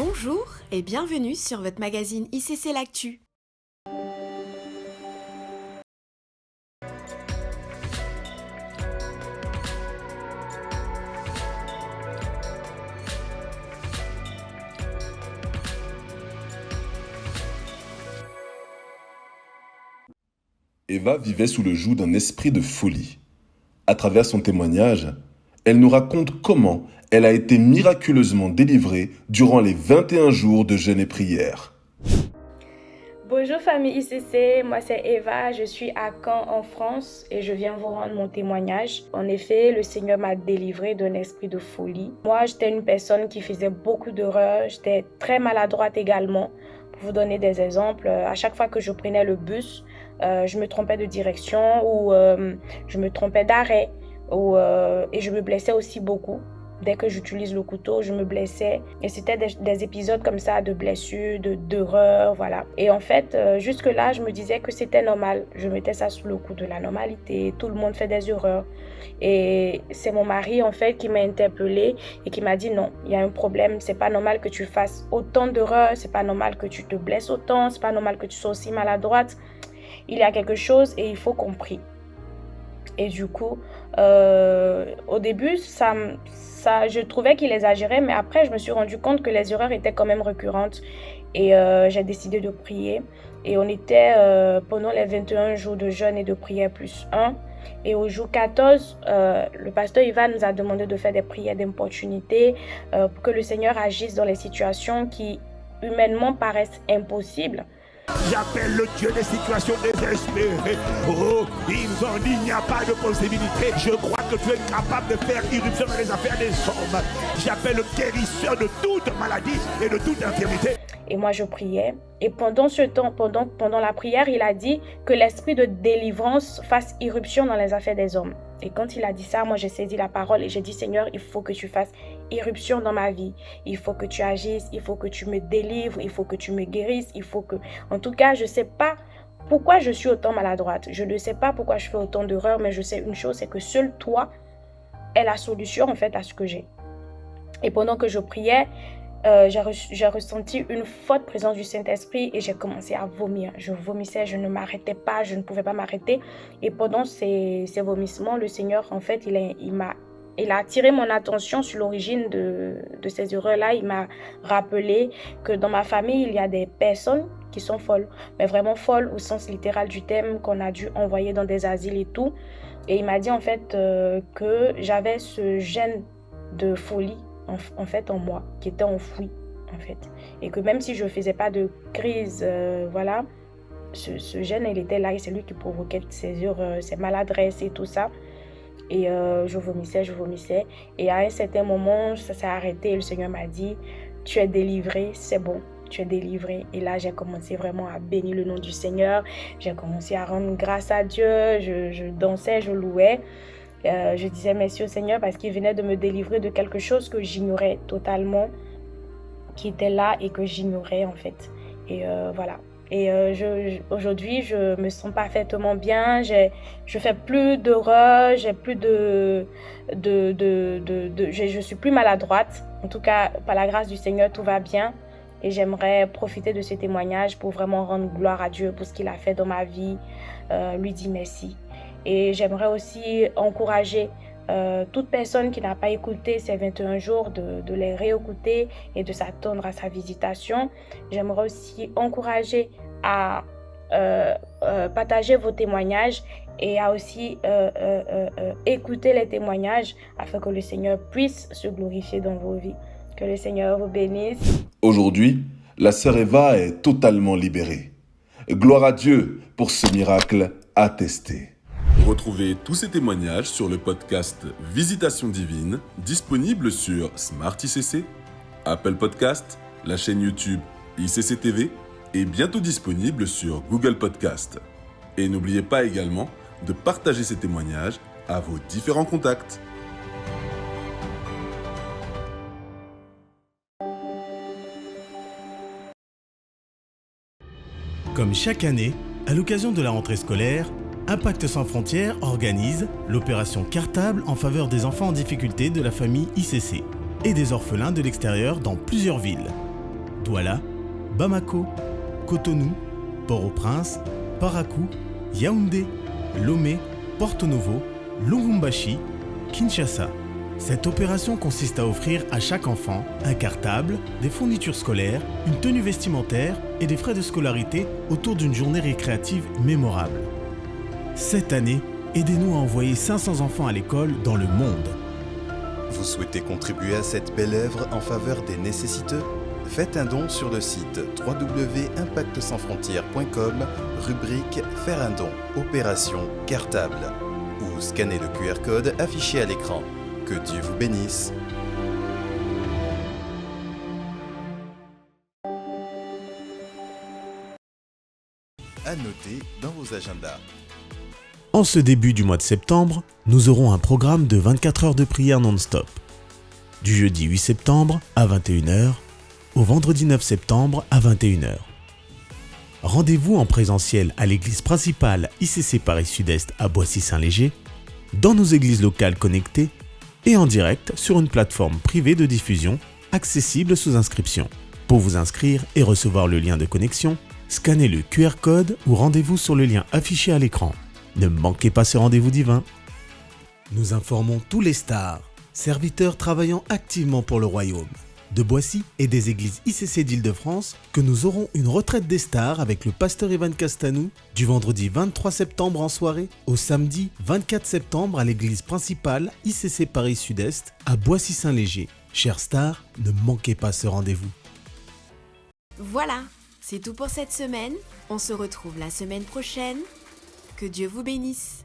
Bonjour et bienvenue sur votre magazine ICC L'Actu. Eva vivait sous le joug d'un esprit de folie. À travers son témoignage, elle nous raconte comment elle a été miraculeusement délivrée durant les 21 jours de jeûne et prière. Bonjour famille ICC, moi c'est Eva, je suis à Caen en France et je viens vous rendre mon témoignage. En effet, le Seigneur m'a délivrée d'un esprit de folie. Moi, j'étais une personne qui faisait beaucoup d'erreurs, j'étais très maladroite également. Pour vous donner des exemples, à chaque fois que je prenais le bus, je me trompais de direction ou je me trompais d'arrêt et je me blessais aussi beaucoup. Dès que j'utilise le couteau, je me blessais. Et c'était des épisodes comme ça de blessures, d'erreurs, voilà. Et en fait, jusque-là, je me disais que c'était normal. Je mettais ça sous le coup de la normalité. Tout le monde fait des erreurs. Et c'est mon mari, en fait, qui m'a interpellée et qui m'a dit non, il y a un problème. C'est pas normal que tu fasses autant d'erreurs. C'est pas normal que tu te blesses autant. C'est pas normal que tu sois aussi maladroite. Il y a quelque chose et il faut qu'on prie. Et du coup, au début, je trouvais qu'il exagérait, mais après, je me suis rendu compte que les erreurs étaient quand même récurrentes. Et j'ai décidé de prier. Et on était pendant les 21 jours de jeûne et de prière plus 1. Et au jour 14, le pasteur Ivan nous a demandé de faire des prières d'importunité pour que le Seigneur agisse dans les situations qui, humainement, paraissent impossibles. J'appelle le Dieu des situations désespérées. Oh, il n'y a pas de possibilité. Je crois que tu es capable de faire irruption dans les affaires des hommes. J'appelle le guérisseur de toute maladie et de toute infirmité. Et moi, je priais. Et pendant ce temps, pendant la prière, il a dit que l'esprit de délivrance fasse irruption dans les affaires des hommes. Et quand il a dit ça, moi, j'ai saisi la parole et j'ai dit, Seigneur, il faut que tu fasses irruption dans ma vie. Il faut que tu agisses, il faut que tu me délivres, il faut que tu me guérisses, il faut que... En tout cas, je ne sais pas pourquoi je suis autant maladroite. Je ne sais pas pourquoi je fais autant d'erreurs, mais je sais une chose, c'est que seul toi est la solution, en fait, à ce que j'ai. Et pendant que je priais, j'ai ressenti une forte présence du Saint-Esprit et j'ai commencé à vomir. Je vomissais, je ne m'arrêtais pas, je ne pouvais pas m'arrêter. Et pendant ces vomissements, le Seigneur, en fait, il a attiré mon attention sur l'origine de ces erreurs-là. Il m'a rappelé que dans ma famille, il y a des personnes qui sont folles, mais vraiment folles au sens littéral du terme, qu'on a dû envoyer dans des asiles et tout. Et il m'a dit en fait que j'avais ce gène de folie en moi, qui était enfoui en fait, et que même si je faisais pas de crise, voilà, ce gène, il était là et c'est lui qui provoquait ces erreurs, ces maladresses et tout ça. Et je vomissais et à un certain moment ça s'est arrêté et le Seigneur m'a dit, tu es délivré, c'est bon, tu es délivré. Et là j'ai commencé vraiment à bénir le nom du Seigneur, j'ai commencé à rendre grâce à Dieu, je dansais, je louais. Je disais merci au Seigneur parce qu'il venait de me délivrer de quelque chose que j'ignorais totalement, qui était là et que j'ignorais en fait. Et voilà. Et aujourd'hui, je me sens parfaitement bien. Je fais plus d'erreurs, j'ai plus je suis plus maladroite. En tout cas, par la grâce du Seigneur, tout va bien. Et j'aimerais profiter de ce témoignage pour vraiment rendre gloire à Dieu pour ce qu'il a fait dans ma vie, lui dire merci. Et j'aimerais aussi encourager toute personne qui n'a pas écouté ces 21 jours de les réécouter et de s'attendre à sa visitation. J'aimerais aussi encourager à partager vos témoignages et à aussi écouter les témoignages afin que le Seigneur puisse se glorifier dans vos vies. Que le Seigneur vous bénisse. Aujourd'hui, la sœur Eva est totalement libérée. Gloire à Dieu pour ce miracle attesté. Retrouvez tous ces témoignages sur le podcast Visitation Divine, disponible sur Smart ICC, Apple Podcast, la chaîne YouTube ICC TV et bientôt disponible sur Google Podcast. Et n'oubliez pas également de partager ces témoignages à vos différents contacts. Comme chaque année, à l'occasion de la rentrée scolaire, Impact Sans Frontières organise l'opération Cartable en faveur des enfants en difficulté de la famille ICC et des orphelins de l'extérieur dans plusieurs villes. Douala, Bamako, Cotonou, Port-au-Prince, Parakou, Yaoundé, Lomé, Porto-Novo, Lubumbashi, Kinshasa. Cette opération consiste à offrir à chaque enfant un cartable, des fournitures scolaires, une tenue vestimentaire et des frais de scolarité autour d'une journée récréative mémorable. Cette année, aidez-nous à envoyer 500 enfants à l'école dans le monde. Vous souhaitez contribuer à cette belle œuvre en faveur des nécessiteux ? Faites un don sur le site www.impactsansfrontières.com, rubrique « Faire un don, opération cartable » ou scannez le QR code affiché à l'écran. Que Dieu vous bénisse. À noter dans vos agendas. En ce début du mois de septembre, nous aurons un programme de 24 heures de prière non-stop. Du jeudi 8 septembre à 21h au vendredi 9 septembre à 21h. Rendez-vous en présentiel à l'église principale ICC Paris Sud-Est à Boissy-Saint-Léger, dans nos églises locales connectées et en direct sur une plateforme privée de diffusion accessible sous inscription. Pour vous inscrire et recevoir le lien de connexion, scannez le QR code ou rendez-vous sur le lien affiché à l'écran. Ne manquez pas ce rendez-vous divin. Nous informons tous les stars, serviteurs travaillant activement pour le royaume, de Boissy et des églises ICC d'Île-de-France que nous aurons une retraite des stars avec le pasteur Evan Castanou du vendredi 23 septembre en soirée au samedi 24 septembre à l'église principale ICC Paris Sud-Est à Boissy-Saint-Léger. Chers stars, ne manquez pas ce rendez-vous. Voilà, c'est tout pour cette semaine. On se retrouve la semaine prochaine. Que Dieu vous bénisse.